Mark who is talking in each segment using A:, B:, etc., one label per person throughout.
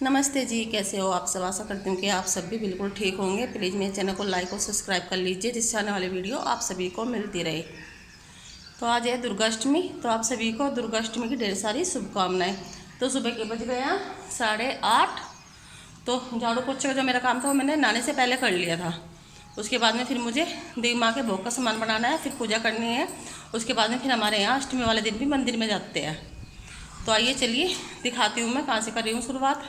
A: नमस्ते जी, कैसे हो आप सब। आशा करती हूँ कि आप सब भी बिल्कुल ठीक होंगे। प्लीज़ मेरे चैनल को लाइक और सब्सक्राइब कर लीजिए, जिससे आने वाली वीडियो आप सभी को मिलती रहे। तो आज है दुर्गाष्टमी, तो आप सभी को दुर्गाष्टमी की ढेर सारी शुभकामनाएं। तो सुबह के बज गए 8:30। तो झाड़ू पोछे का जो मेरा काम था वो मैंने नहाने से पहले कर लिया था। उसके बाद में फिर मुझे देवी माँ के भोग का सामान बनाना है, फिर पूजा करनी है। उसके बाद में फिर हमारे यहाँ अष्टमी वाले दिन भी मंदिर में जाते हैं। तो आइए चलिए दिखाती हूँ मैं कहाँ से कर रही हूँ शुरुआत।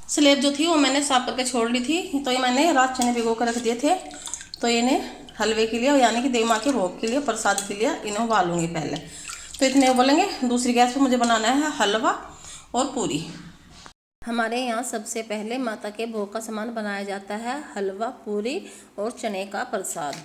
A: स्लेब जो थी वो मैंने साफ करके छोड़ ली थी। तो ये मैंने रात चने भिगो कर रख दिए थे। तो इन्हें हलवे के लिए, यानी कि देवी माँ के भोग के लिए, प्रसाद के लिए इन्हें उबालूंगी पहले। तो इतने उबलेंगे। दूसरी गैस पे मुझे बनाना है हलवा और पूरी। हमारे यहाँ सबसे पहले माता के भोग का सामान बनाया जाता है हलवा, पूरी और चने का प्रसाद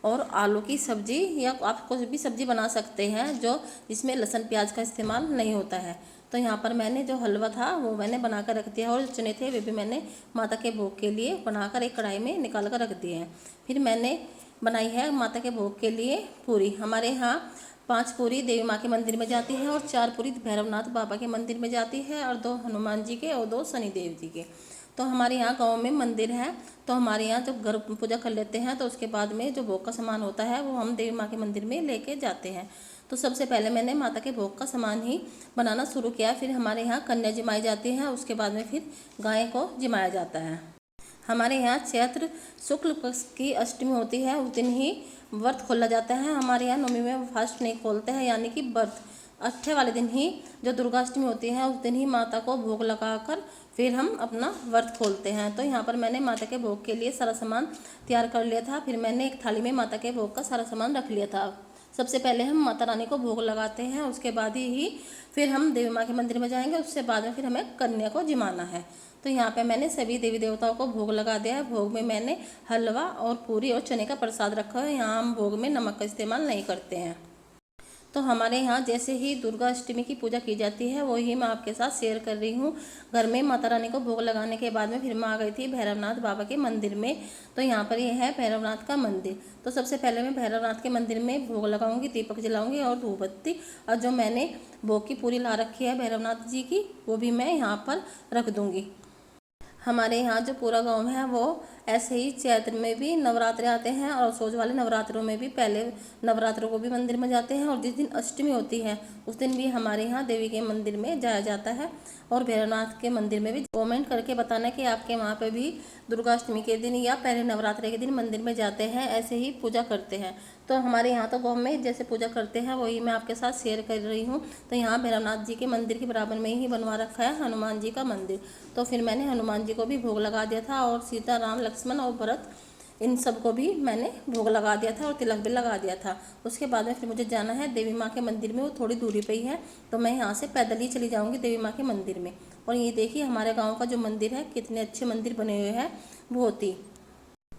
A: और आलू की सब्जी, या आप कोई भी सब्जी बना सकते हैं जो जिसमें लहसुन प्याज का इस्तेमाल नहीं होता है। तो यहाँ पर मैंने जो हलवा था वो मैंने बनाकर रख दिया, और चने थे वे भी मैंने माता के भोग के लिए बनाकर एक कढ़ाई में निकाल कर रख दिए हैं। फिर मैंने बनाई है माता के भोग के लिए पूरी। हमारे यहाँ 5 पूरी देवी माँ के मंदिर में जाती है और 4 पूरी भैरवनाथ बाबा के मंदिर में जाती है, और 2 हनुमान जी के और 2 शनिदेव जी के। तो हमारे यहाँ गांव में मंदिर है, तो हमारे यहाँ जब घर पूजा कर लेते हैं तो उसके बाद में जो भोग का सामान होता है वो हम देवी माँ के मंदिर में लेके जाते हैं। तो सबसे पहले मैंने माता के भोग का सामान ही बनाना शुरू किया। फिर हमारे यहाँ कन्या जिमाई जाती है, उसके बाद में फिर गाय को जिमाया जाता है। हमारे यहाँ चैत्र शुक्ल पक्ष की अष्टमी होती है, उस दिन ही व्रत खोला जाता है। हमारे यहाँ नवमी में फास्ट नहीं खोलते हैं, यानी कि व्रत अट्ठे वाले दिन ही जो दुर्गाष्टमी होती है उस दिन ही माता को भोग लगाकर फिर हम अपना व्रत खोलते हैं। तो यहाँ पर मैंने माता के भोग के लिए सारा सामान तैयार कर लिया था। फिर मैंने एक थाली में माता के भोग का सारा सामान रख लिया था। सबसे पहले हम माता रानी को भोग लगाते हैं, उसके बाद ही फिर हम देवी माँ के मंदिर में जाएंगे। उसके बाद में फिर हमें कन्या को जिमाना है। तो यहाँ पे मैंने सभी देवी देवताओं को भोग लगा दिया है। भोग में मैंने हलवा और पूरी और चने का प्रसाद रखा है। यहाँ हम भोग में नमक का इस्तेमाल नहीं करते हैं। तो हमारे यहाँ जैसे ही दुर्गा अष्टमी की पूजा की जाती है वही मैं आपके साथ शेयर कर रही हूँ। घर में माता रानी को भोग लगाने के बाद में फिर मैं आ गई थी भैरवनाथ बाबा के मंदिर में। तो यहाँ पर ये है भैरवनाथ का मंदिर। तो सबसे पहले मैं भैरवनाथ के मंदिर में भोग लगाऊंगी, दीपक जलाऊंगी और धूप बत्ती, और जो मैंने भोग की पूरी ला रखी है भैरवनाथ जी की वो भी मैं यहाँ पर रख दूँगी। हमारे यहाँ जो पूरा गांव है वो ऐसे ही चैत्र में भी नवरात्रे आते हैं, और सोच वाले नवरात्रों में भी पहले नवरात्रों को भी मंदिर में जाते हैं, और जिस दिन अष्टमी होती है उस दिन भी हमारे यहाँ देवी के मंदिर में जाया जाता है, और भैरवनाथ के मंदिर में भी। कमेंट करके बताना कि आपके वहाँ पे भी दुर्गाष्टमी के दिन या पहले नवरात्रे के दिन मंदिर में जाते हैं, ऐसे ही पूजा करते हैं। तो हमारे यहाँ तो गाँव में जैसे पूजा करते हैं वही मैं आपके साथ शेयर कर रही हूँ। तो यहाँ भैरवनाथ जी के मंदिर के बराबर में ही बनवा रखा है हनुमान जी का मंदिर। तो फिर मैंने हनुमान जी को भी भोग लगा दिया था, और सीता, राम, लक्ष्मण और भरत इन सब को भी मैंने भोग लगा दिया था और तिलक भी लगा दिया था। उसके बाद में फिर मुझे जाना है देवी माँ के मंदिर में, वो थोड़ी दूरी पे ही है। तो मैं यहाँ से पैदल ही चली जाऊँगी देवी माँ के मंदिर में। और ये देखिए हमारे गाँव का जो मंदिर है, कितने अच्छे मंदिर बने हुए हैं बहुत ही।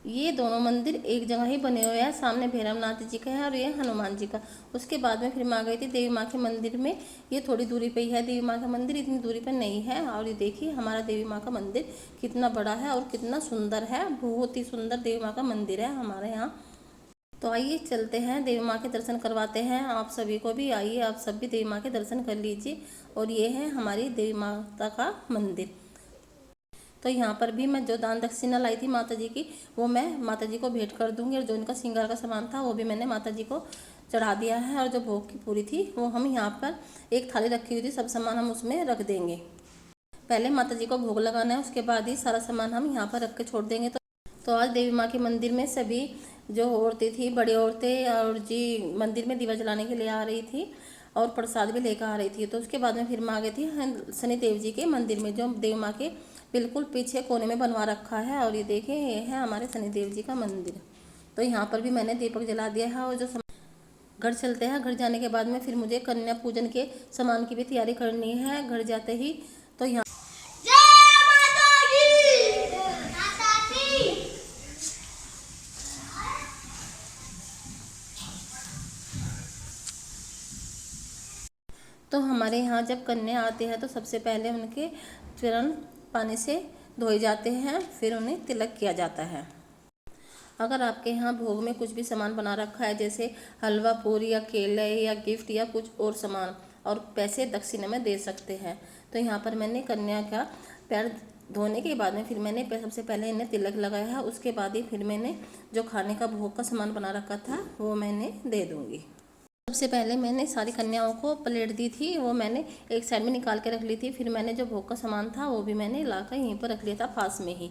A: ये दोनों मंदिर एक जगह ही बने हुए हैं, सामने भैरवनाथ जी का है और ये हनुमान जी का। उसके बाद में फिर मैं आ गई थी देवी माँ के मंदिर में। ये थोड़ी दूरी पे ही है देवी माँ का मंदिर, इतनी दूरी पे नहीं है। और ये देखिए हमारा देवी माँ का मंदिर कितना बड़ा है और कितना सुंदर है, बहुत ही सुंदर देवी माँ का मंदिर है हमारे यहाँ। तो आइए चलते हैं देवी माँ के दर्शन करवाते हैं आप सभी को भी। आइए आप सब भी देवी माँ के दर्शन कर लीजिए। और ये है हमारी देवी माता का मंदिर। तो यहाँ पर भी मैं जो दान दक्षिणा लाई थी माता जी की वो मैं माता जी को भेंट कर दूंगी, और जो इनका श्रृंगार का सामान था वो भी मैंने माता जी को चढ़ा दिया है। और जो भोग की पूरी थी वो हम यहाँ पर एक थाली रखी हुई थी, सब सामान हम उसमें रख देंगे। पहले माता जी को भोग लगाना है, उसके बाद ही सारा सामान हम यहाँ पर रख के छोड़ देंगे। तो आज देवी माँ के मंदिर में सभी जो औरतें थी, बड़ी औरतें, और जी मंदिर में दीवा जलाने के लिए आ रही थी और प्रसाद भी लेकर आ रही थी। तो उसके बाद में फिर मैं आ गई थी शनि देव जी के मंदिर में, जो देवी माँ के बिल्कुल पीछे कोने में बनवा रखा है। और ये देखिए ये है हमारे शनिदेव जी का मंदिर। तो यहाँ पर भी मैंने दीपक जला दिया है। और जो घर चलते हैं, घर जाने के बाद में फिर मुझे कन्या पूजन के सामान की भी तैयारी करनी है घर जाते ही। तो यहाँ तो हमारे यहाँ जब कन्या आते हैं तो सबसे पहले उनके चरण पानी से धोए जाते हैं, फिर उन्हें तिलक किया जाता है। अगर आपके यहाँ भोग में कुछ भी सामान बना रखा है, जैसे हलवा, पूरी या केले या गिफ्ट या कुछ और सामान, और पैसे दक्षिणा में दे सकते हैं। तो यहाँ पर मैंने कन्या का पैर धोने के बाद में फिर मैंने सबसे पहले इन्हें तिलक लगाया है, उसके बाद ही फिर मैंने जो खाने का भोग का सामान बना रखा था वो मैंने दे दूँगी। सबसे पहले मैंने सारी कन्याओं को प्लेट दी थी, वो मैंने एक साइड में निकाल के रख ली थी। फिर मैंने जो भोग का सामान था वो भी मैंने लाकर यहीं पर रख लिया था पास में ही।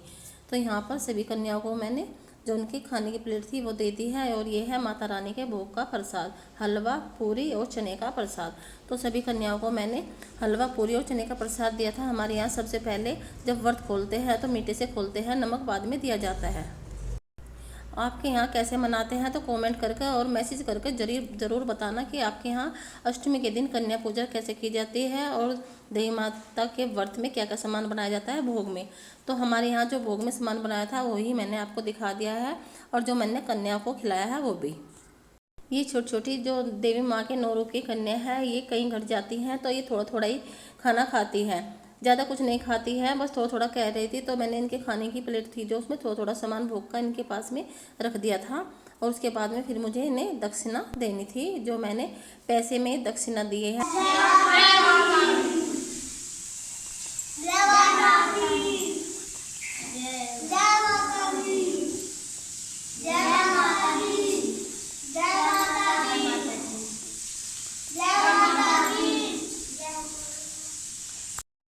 A: तो यहाँ पर सभी कन्याओं को मैंने जो उनकी खाने की प्लेट थी वो दे दी है। और ये है माता रानी के भोग का प्रसाद, हलवा पूरी और चने का प्रसाद। तो सभी कन्याओं को मैंने हलवा पूरी और चने का प्रसाद दिया था। हमारे यहाँ सबसे पहले जब व्रत खोलते हैं तो मीठे से खोलते हैं, नमक बाद में दिया जाता है। आपके यहाँ कैसे मनाते हैं तो कमेंट करके और मैसेज करके ज़रूर बताना कि आपके यहाँ अष्टमी के दिन कन्या पूजा कैसे की जाती है और देवी माता के व्रत में क्या क्या सामान बनाया जाता है भोग में। तो हमारे यहाँ जो भोग में सामान बनाया था वही मैंने आपको दिखा दिया है, और जो मैंने कन्या को खिलाया है वो भी। ये छोटी छोटी जो देवी माँ के 9 रूप की कन्या है, ये कहीं घट जाती हैं तो ये थोड़ा थोड़ा ही खाना खाती है, ज़्यादा कुछ नहीं खाती है, बस थोड़ा थोड़ा कह रही थी। तो मैंने इनके खाने की प्लेट थी जो उसमें थोड़ा थोड़ा सामान भोग का इनके पास में रख दिया था। और उसके बाद में फिर मुझे इन्हें दक्षिणा देनी थी, जो मैंने पैसे में दक्षिणा दिए हैं।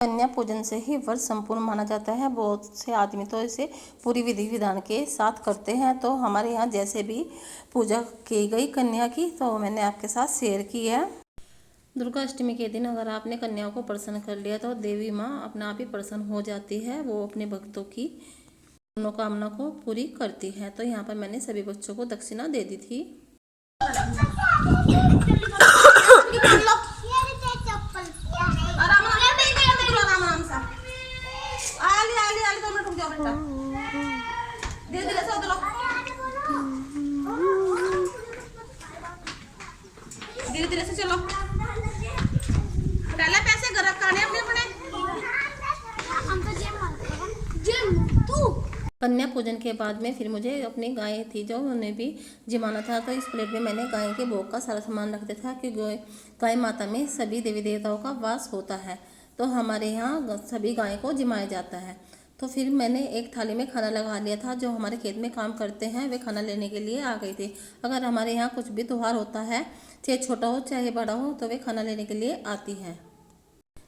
A: कन्या पूजन से ही व्रत संपूर्ण माना जाता है। बहुत से आदमी तो इसे पूरी विधि विधान के साथ करते हैं। तो हमारे यहाँ जैसे भी पूजा की गई कन्या की तो मैंने आपके साथ शेयर की है। दुर्गा अष्टमी के दिन अगर आपने कन्याओं को प्रसन्न कर लिया तो देवी माँ अपना आप ही प्रसन्न हो जाती है, वो अपने भक्तों की मनोकामना को पूरी करती है। तो यहाँ पर मैंने सभी बच्चों को दक्षिणा दे दी थी। धीरे धीरे से चलो, पहले पैसे घर रखाने अपने अपने। कन्या पूजन के बाद में फिर मुझे अपनी गाय थी जो उन्हें भी जिमाना था। तो इस प्लेट में मैंने गाय के भोग का सारा सामान रख दिया था कि गाय माता में सभी देवी देवताओं का वास होता है। तो हमारे यहाँ सभी गाय को जिमाया जाता है। तो फिर मैंने एक थाली में खाना लगा लिया था। जो हमारे खेत में काम करते हैं वे खाना लेने के लिए आ गए थे। अगर हमारे यहाँ कुछ भी त्यौहार होता है, चाहे छोटा हो चाहे बड़ा हो, तो वे खाना लेने के लिए आती हैं।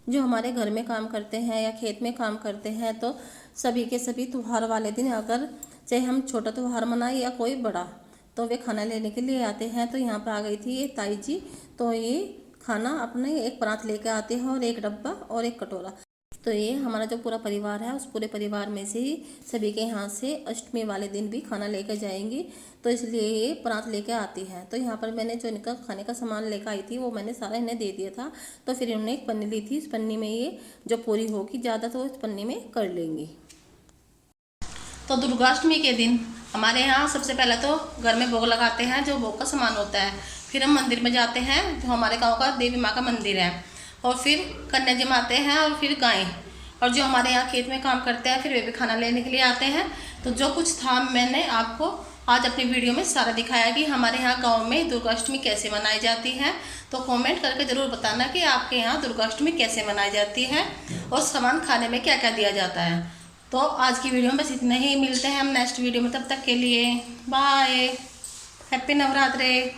A: जो हमारे घर में काम करते हैं या खेत में काम करते हैं तो सभी के सभी त्यौहार वाले दिन, अगर चाहे हम छोटा त्यौहार मनाए या कोई बड़ा, तो वे खाना लेने के लिए आते हैं। तो यहाँ पर आ गई थी ये ताई जी। तो ये खाना अपने एक परात लेकर आते हैं और एक डब्बा और एक कटोरा। तो ये हमारा जो पूरा परिवार है उस पूरे परिवार में से ही सभी के यहाँ से अष्टमी वाले दिन भी खाना लेकर जाएंगी, तो इसलिए ये परात लेकर आती है। तो यहाँ पर मैंने जो इनका खाने का सामान लेकर आई थी वो मैंने सारा इन्हें दे दिया था। तो फिर इन्होंने एक पन्नी ली थी, इस पन्नी में ये जो पूरी होगी ज़्यादा तो इस पन्नी में कर लेंगी। तो दुर्गाष्टमी के दिन हमारे यहाँ सबसे पहले तो घर में भोग लगाते हैं, जो भोग का सामान होता है। फिर हम मंदिर में जाते हैं, जो हमारे गाँव का देवी माँ का मंदिर है, और फिर कन्या जमाते हैं और फिर गाय। और जो हमारे यहाँ खेत में काम करते हैं फिर वे भी खाना लेने के लिए आते हैं। तो जो कुछ था मैंने आपको आज अपनी वीडियो में सारा दिखाया कि हमारे यहाँ गांव में दुर्गाष्टमी कैसे मनाई जाती है। तो कमेंट करके ज़रूर बताना कि आपके यहाँ दुर्गाष्टमी कैसे मनाई जाती है और सामान खाने में क्या क्या दिया जाता है। तो आज की वीडियो में बस इतना ही, मिलते हैं हम नेक्स्ट वीडियो में। तब तक के लिए बाय, हैप्पी नवरात्रि।